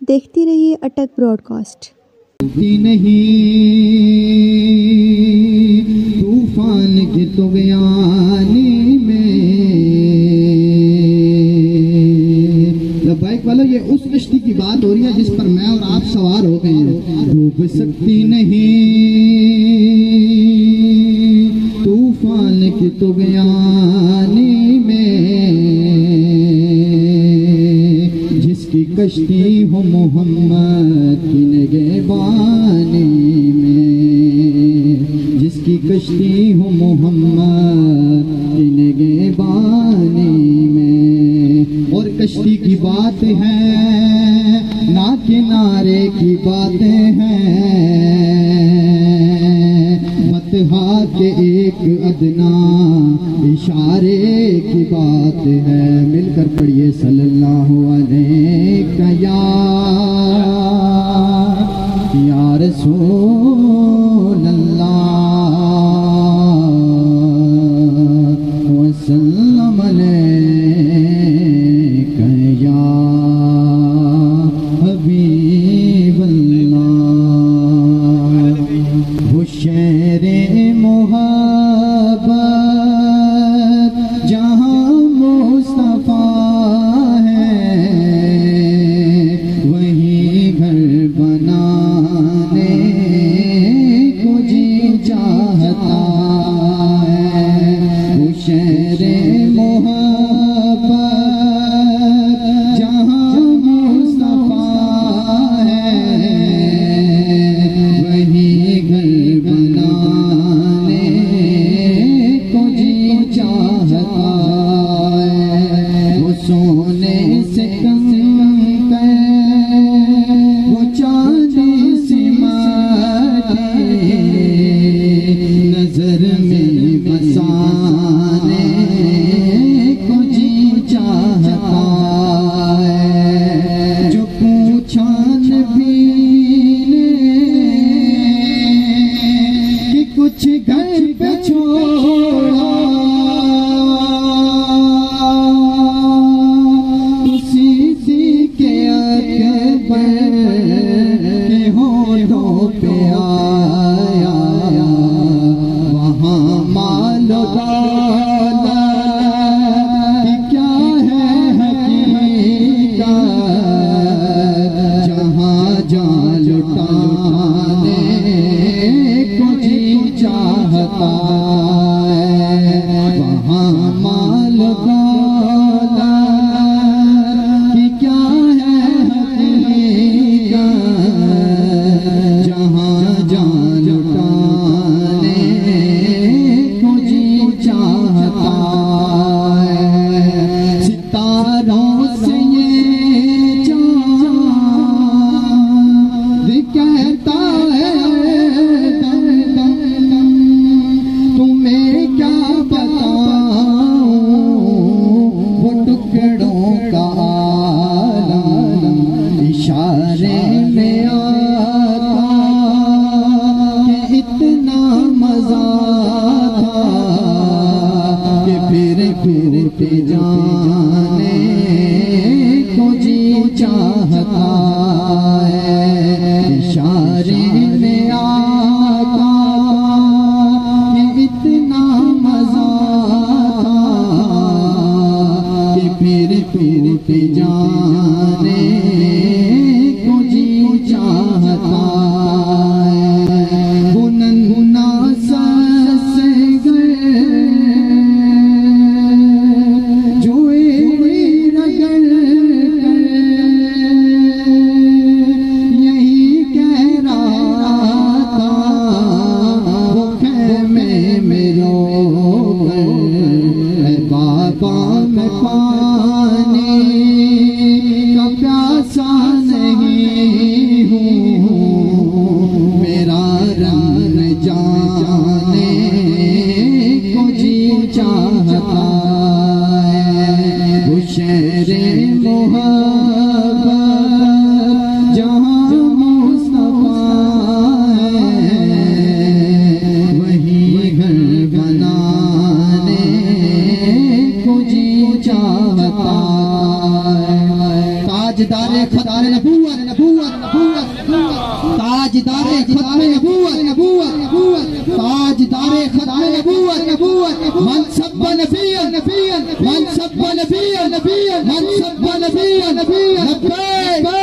देखती रहिए अटक ब्रॉडकास्ट। नहीं तूफान की तुगयानी में बाइक वालों, ये उस कश्ती की बात हो रही है जिस पर मैं और आप सवार हो गए हैं। डूब सकती नहीं तूफान की तुगयानी में, जिसकी कश्ती हो मोहम्मद की निगहबानी में, जिसकी कश्ती हो मोहम्मद की निगहबानी में। और कश्ती की बात है ना किनारे की बातें हैं, बतहा के एक अदना इशारे की बात है। मिलकर पढ़िए सल्लल्लाहु अलैहि या रसूल अल्लाह वसल्लम अलैका या हबीब अल्लाह। वो शेरे मोहब्बत जहाँ मुस्तफा है, वहीं घर बनाने को जी चाहता है। वो शेरे मोहब्बत जहाँ मुस्तफा है, वहीं घर बनाने को जी चाहता है। वो सोने से कम कर, वो चांदी सी माटी नजर में बसाने को जी चाहता है। जो पूछा नबी ने कि कुछ घर पे छोड़ा, उसी सी के अकबर के होठों पे आया, वहाँ मालो दौलत कि क्या है हकीकत, जहाँ जान लुटाने को जी चाहता है। वहाँ मालो दौलत कि क्या है हकीकत, जहाँ जान लुटाने को जी चाहता है। सितारों से ये चाँद कहता है दम दम दम, तुम्हें क्या बताऊं वो टुकड़ों का आलम, इशारे में आता कि इतना मजा था कि फिर जाने को जी चाहता है। इशारे में आता कि इतना मजा था कि फिर जाने को जी चाहता है। गुनगुना सस गए जो रगड़ कर, यही ताजदारे खत्मे नबूवत, ताजदारे खत्मे नबूवत, मनसब नबिय्यन, मनसब नबिय्यन, मनसब नबिय्यन, लब्बैक